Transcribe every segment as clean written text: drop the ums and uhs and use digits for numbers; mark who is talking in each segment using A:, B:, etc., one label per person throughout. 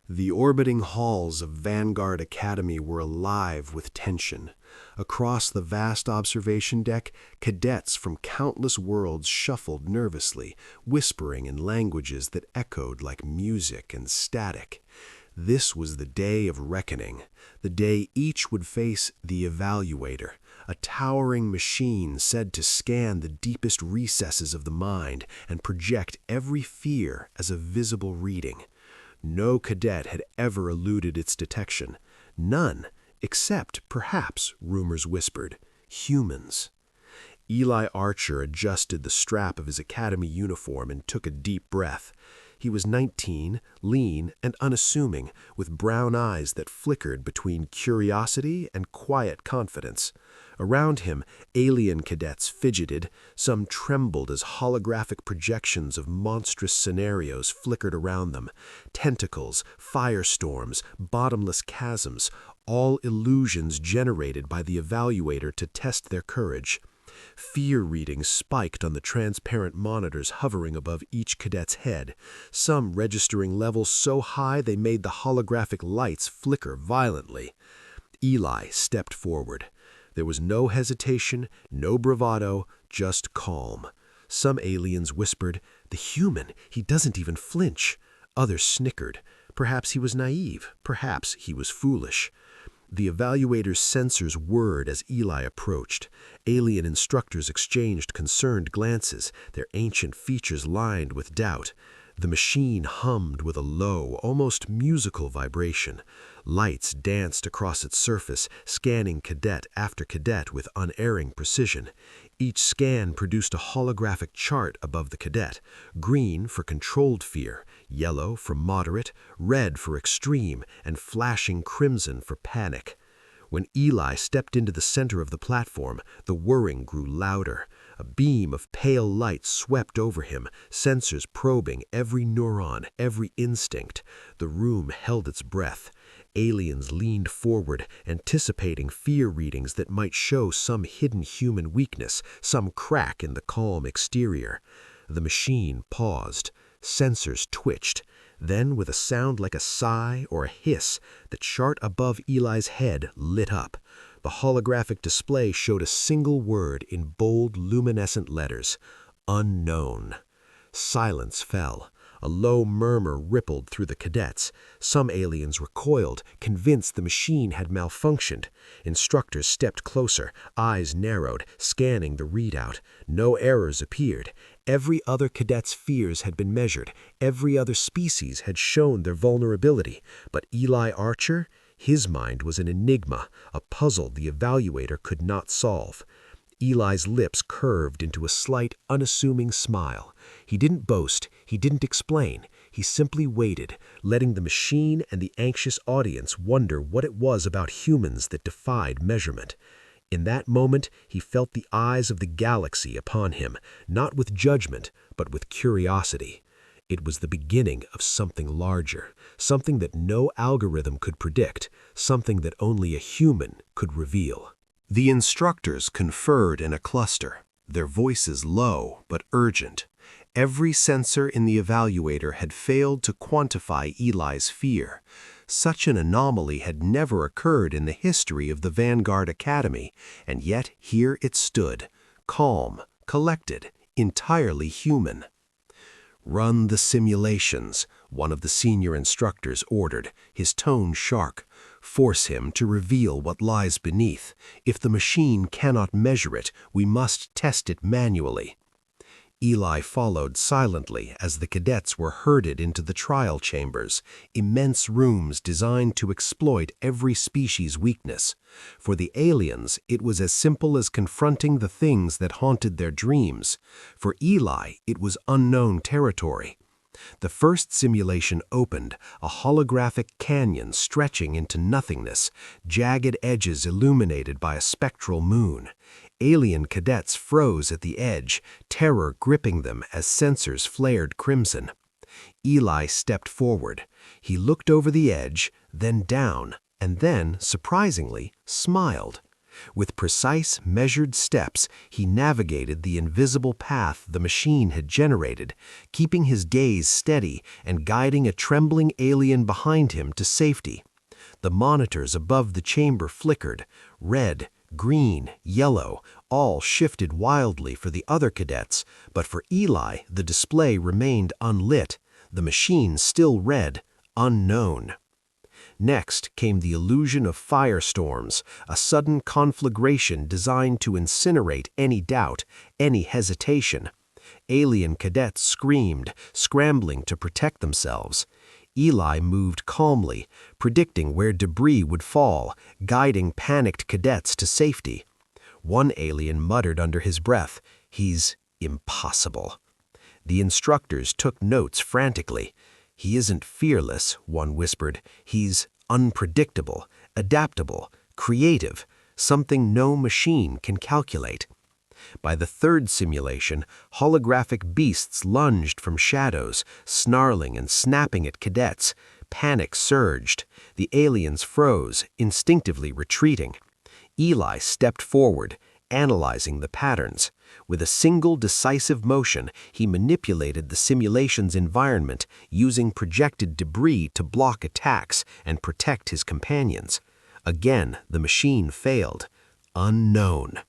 A: The orbiting halls of Vanguard Academy were alive with tension. Across the vast observation deck, cadets from countless worlds shuffled nervously, whispering in languages that echoed like music and static. This was the day of reckoning, the day each would face the Evaluator, a towering machine said to scan the deepest recesses of the mind and project every fear as a visible reading. No cadet had ever eluded its detection. None, except, perhaps, rumors whispered, humans. Eli Archer adjusted the strap of his academy uniform and took a deep breath. He was 19, lean and unassuming, with brown eyes that flickered between curiosity and quiet confidence. Around him, alien cadets fidgeted, some trembled as holographic projections of monstrous scenarios flickered around them. Tentacles, firestorms, bottomless chasms, all illusions generated by the Evaluator to test their courage. Fear readings spiked on the transparent monitors hovering above each cadet's head, some registering levels so high they made the holographic lights flicker violently. Eli stepped forward. There was no hesitation, no bravado, just calm. Some aliens whispered, "The human, he doesn't even flinch." Others snickered. Perhaps he was naive, perhaps he was foolish. The Evaluator's sensors whirred as Eli approached. Alien instructors exchanged concerned glances, their ancient features lined with doubt. The machine hummed with a low, almost musical vibration. Lights danced across its surface, scanning cadet after cadet with unerring precision. Each scan produced a holographic chart above the cadet, green for controlled fear, yellow for moderate, red for extreme, and flashing crimson for panic. When Eli stepped into the center of the platform, the whirring grew louder. A beam of pale light swept over him, sensors probing every neuron, every instinct. The room held its breath. Aliens leaned forward, anticipating fear readings that might show some hidden human weakness, some crack in the calm exterior. The machine paused. Sensors twitched. Then, with a sound like a sigh or a hiss, the chart above Eli's head lit up. The holographic display showed a single word in bold, luminescent letters: unknown. Silence fell. A low murmur rippled through the cadets. Some aliens recoiled, convinced the machine had malfunctioned. Instructors stepped closer, eyes narrowed, scanning the readout. No errors appeared. Every other cadet's fears had been measured. Every other species had shown their vulnerability. But Eli Archer? His mind was an enigma, a puzzle the Evaluator could not solve. Eli's lips curved into a slight, unassuming smile. He didn't boast, he didn't explain. He simply waited, letting the machine and the anxious audience wonder what it was about humans that defied measurement. In that moment, he felt the eyes of the galaxy upon him, not with judgment, but with curiosity. It was the beginning of something larger, something that no algorithm could predict, something that only a human could reveal. The instructors conferred in a cluster, their voices low but urgent. Every sensor in the Evaluator had failed to quantify Eli's fear. Such an anomaly had never occurred in the history of the Vanguard Academy, and yet here it stood, calm, collected, entirely human. "Run the simulations," one of the senior instructors ordered, his tone sharp. "Force him to reveal what lies beneath. If the machine cannot measure it, we must test it manually." Eli followed silently as the cadets were herded into the trial chambers, immense rooms designed to exploit every species' weakness. For the aliens, it was as simple as confronting the things that haunted their dreams. For Eli, it was unknown territory. The first simulation opened, a holographic canyon stretching into nothingness, jagged edges illuminated by a spectral moon. Alien cadets froze at the edge, terror gripping them as sensors flared crimson. Eli stepped forward. He looked over the edge, then down, and then, surprisingly, smiled. With precise, measured steps, he navigated the invisible path the machine had generated, keeping his gaze steady and guiding a trembling alien behind him to safety. The monitors above the chamber flickered. Red, green, yellow, all shifted wildly for the other cadets, but for Eli, the display remained unlit, the machine still read, unknown. Next came the illusion of firestorms, a sudden conflagration designed to incinerate any doubt, any hesitation. Alien cadets screamed, scrambling to protect themselves. Eli moved calmly, predicting where debris would fall, guiding panicked cadets to safety. One alien muttered under his breath, "He's impossible." The instructors took notes frantically. "He isn't fearless," one whispered. "He's unpredictable, adaptable, creative, something no machine can calculate." By the third simulation, holographic beasts lunged from shadows, snarling and snapping at cadets. Panic surged. The aliens froze, instinctively retreating. Eli stepped forward, analyzing the patterns. With a single decisive motion, he manipulated the simulation's environment, using projected debris to block attacks and protect his companions. Again, the machine failed. Unknown.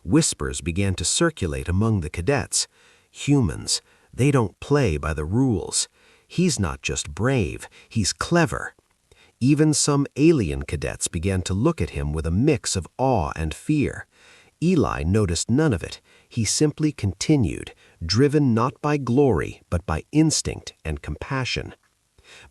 A: Whispers began to circulate among the cadets. Humans, they don't play by the rules. He's not just brave, he's clever. Even some alien cadets began to look at him with a mix of awe and fear. Eli noticed none of it. He simply continued, driven not by glory, but by instinct and compassion.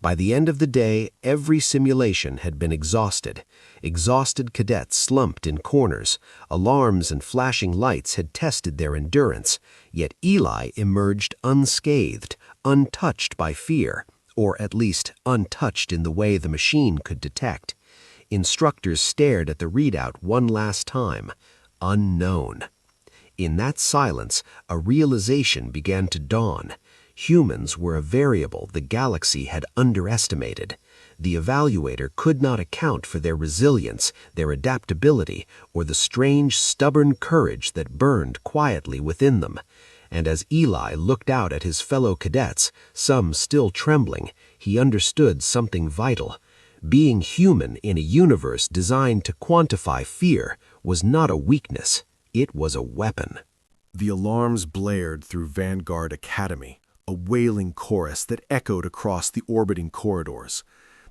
A: By the end of the day, every simulation had been exhausted. Exhausted cadets slumped in corners. Alarms and flashing lights had tested their endurance. Yet Eli emerged unscathed, untouched by fear, or at least untouched in the way the machine could detect. Instructors stared at the readout one last time. Unknown. In that silence, a realization began to dawn. Humans were a variable the galaxy had underestimated. The evaluator could not account for their resilience, their adaptability, or the strange, stubborn courage that burned quietly within them. And as Eli looked out at his fellow cadets, some still trembling, he understood something vital. Being human in a universe designed to quantify fear was not a weakness, it was a weapon. The alarms blared through Vanguard Academy, a wailing chorus that echoed across the orbiting corridors.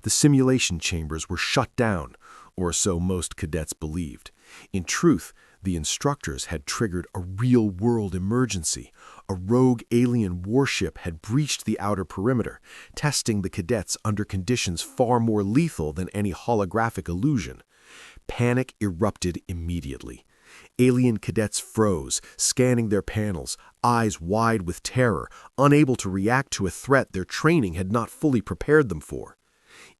A: The simulation chambers were shut down, or so most cadets believed. In truth, the instructors had triggered a real-world emergency. A rogue alien warship had breached the outer perimeter, testing the cadets under conditions far more lethal than any holographic illusion. Panic erupted immediately. Alien cadets froze, scanning their panels, eyes wide with terror, unable to react to a threat their training had not fully prepared them for.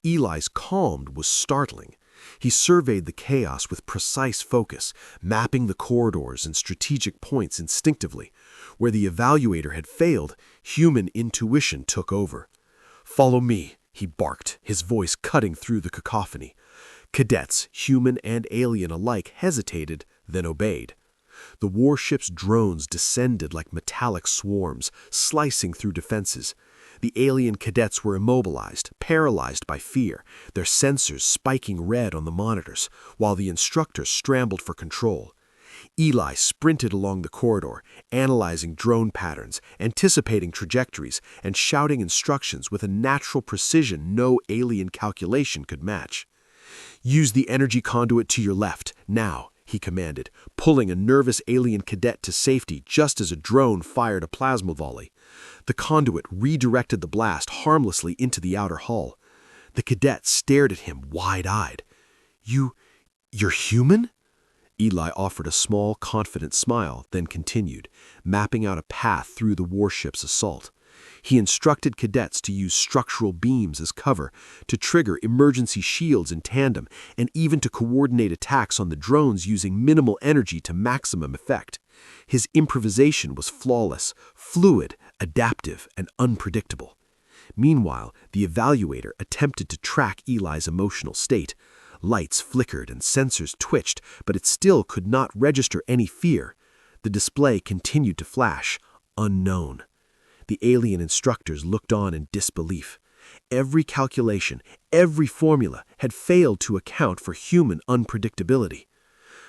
A: Eli's calm was startling. He surveyed the chaos with precise focus, mapping the corridors and strategic points instinctively. Where the evaluator had failed, human intuition took over. "Follow me," he barked, his voice cutting through the cacophony. Cadets, human and alien alike, hesitated, then obeyed. The warship's drones descended like metallic swarms, slicing through defenses. The alien cadets were immobilized, paralyzed by fear, their sensors spiking red on the monitors, while the instructors scrambled for control. Eli sprinted along the corridor, analyzing drone patterns, anticipating trajectories, and shouting instructions with a natural precision no alien calculation could match. "Use the energy conduit to your left, now," he commanded, pulling a nervous alien cadet to safety just as a drone fired a plasma volley. The conduit redirected the blast harmlessly into the outer hull. The cadet stared at him wide-eyed. You're human?" Eli offered a small, confident smile, then continued, mapping out a path through the warship's assault. He instructed cadets to use structural beams as cover, to trigger emergency shields in tandem, and even to coordinate attacks on the drones using minimal energy to maximum effect. His improvisation was flawless, fluid, adaptive, and unpredictable. Meanwhile, the evaluator attempted to track Eli's emotional state. Lights flickered and sensors twitched, but it still could not register any fear. The display continued to flash, unknown. The alien instructors looked on in disbelief. Every calculation, every formula had failed to account for human unpredictability.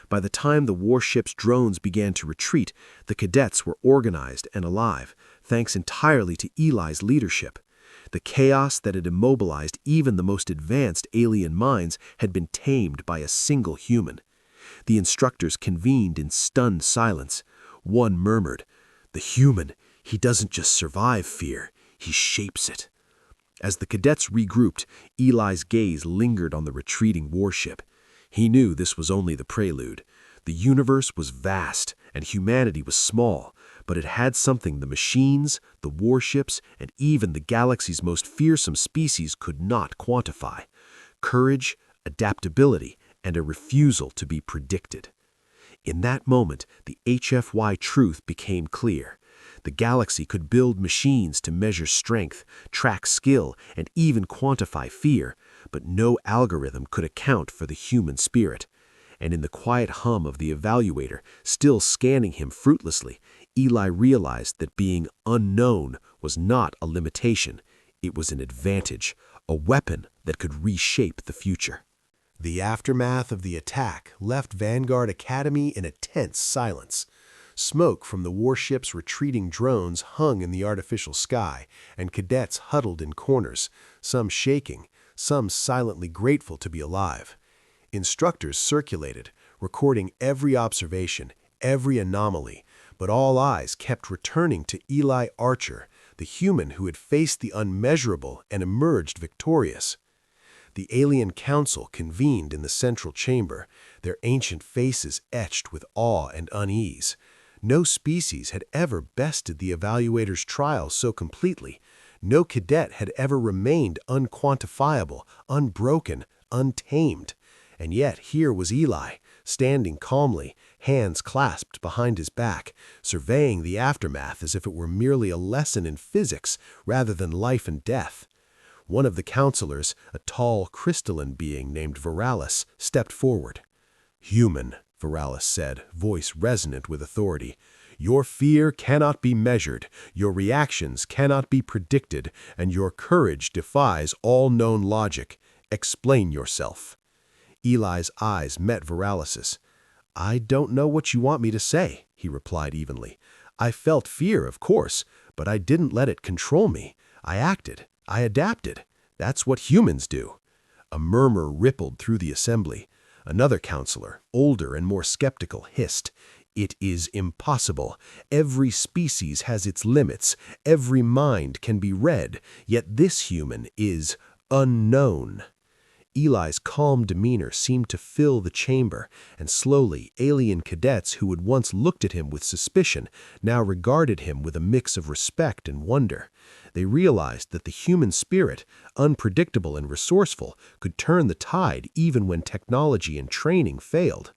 A: By the time the warship's drones began to retreat, the cadets were organized and alive, thanks entirely to Eli's leadership. The chaos that had immobilized even the most advanced alien minds had been tamed by a single human. The instructors convened in stunned silence. One murmured, "The human, he doesn't just survive fear, he shapes it." As the cadets regrouped, Eli's gaze lingered on the retreating warship. He knew this was only the prelude. The universe was vast, and humanity was small, but it had something the machines, the warships, and even the galaxy's most fearsome species could not quantify: courage, adaptability, and a refusal to be predicted. In that moment, the HFY truth became clear. The galaxy could build machines to measure strength, track skill, and even quantify fear, but no algorithm could account for the human spirit. And in the quiet hum of the evaluator, still scanning him fruitlessly, Eli realized that being unknown was not a limitation. It was an advantage, a weapon that could reshape the future. The aftermath of the attack left Vanguard Academy in a tense silence. Smoke from the warship's retreating drones hung in the artificial sky, and cadets huddled in corners, some shaking, some silently grateful to be alive. Instructors circulated, recording every observation, every anomaly, but all eyes kept returning to Eli Archer, the human who had faced the unmeasurable and emerged victorious. The alien council convened in the central chamber, their ancient faces etched with awe and unease. No species had ever bested the evaluator's trial so completely. No cadet had ever remained unquantifiable, unbroken, untamed. And yet here was Eli, standing calmly, hands clasped behind his back, surveying the aftermath as if it were merely a lesson in physics rather than life and death. One of the counselors, a tall, crystalline being named Veralis, stepped forward. "Human," Veralis said, voice resonant with authority, "your fear cannot be measured, your reactions cannot be predicted, and your courage defies all known logic. Explain yourself." Eli's eyes met Veralis's. "I don't know what you want me to say," he replied evenly. "I felt fear, of course, but I didn't let it control me. I acted. I adapted. That's what humans do." A murmur rippled through the assembly. Another counselor, older and more skeptical, hissed, "It is impossible. Every species has its limits. Every mind can be read. Yet this human is unknown." Eli's calm demeanor seemed to fill the chamber, and slowly alien cadets who had once looked at him with suspicion now regarded him with a mix of respect and wonder. They realized that the human spirit, unpredictable and resourceful, could turn the tide even when technology and training failed.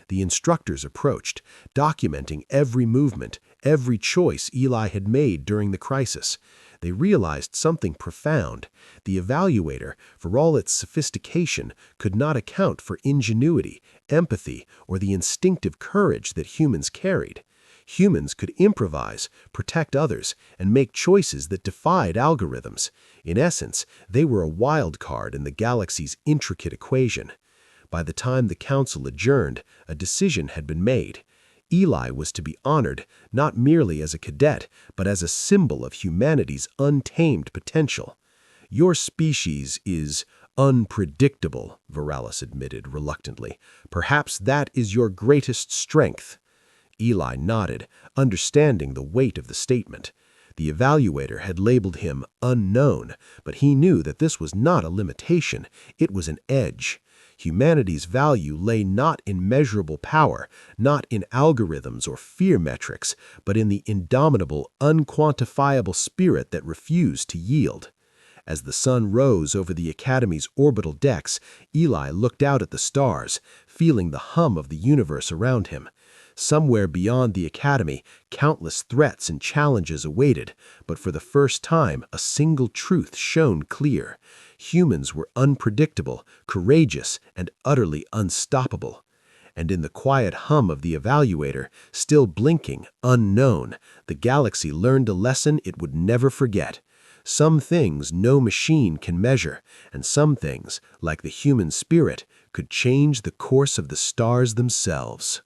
A: The instructors approached, documenting every movement, every choice Eli had made during the crisis. They realized something profound. The evaluator, for all its sophistication, could not account for ingenuity, empathy, or the instinctive courage that humans carried. Humans could improvise, protect others, and make choices that defied algorithms. In essence, they were a wild card in the galaxy's intricate equation. By the time the council adjourned, a decision had been made. Eli was to be honored not merely as a cadet, but as a symbol of humanity's untamed potential. "Your species is unpredictable," Veralis admitted reluctantly. "Perhaps that is your greatest strength." Eli nodded, understanding the weight of the statement. The evaluator had labeled him unknown, but he knew that this was not a limitation, it was an edge. Humanity's value lay not in measurable power, not in algorithms or fear metrics, but in the indomitable, unquantifiable spirit that refused to yield. As the sun rose over the Academy's orbital decks, Eli looked out at the stars, feeling the hum of the universe around him. Somewhere beyond the academy, countless threats and challenges awaited, but for the first time, a single truth shone clear. Humans were unpredictable, courageous, and utterly unstoppable. And in the quiet hum of the evaluator, still blinking, unknown, the galaxy learned a lesson it would never forget. Some things no machine can measure, and some things, like the human spirit, could change the course of the stars themselves.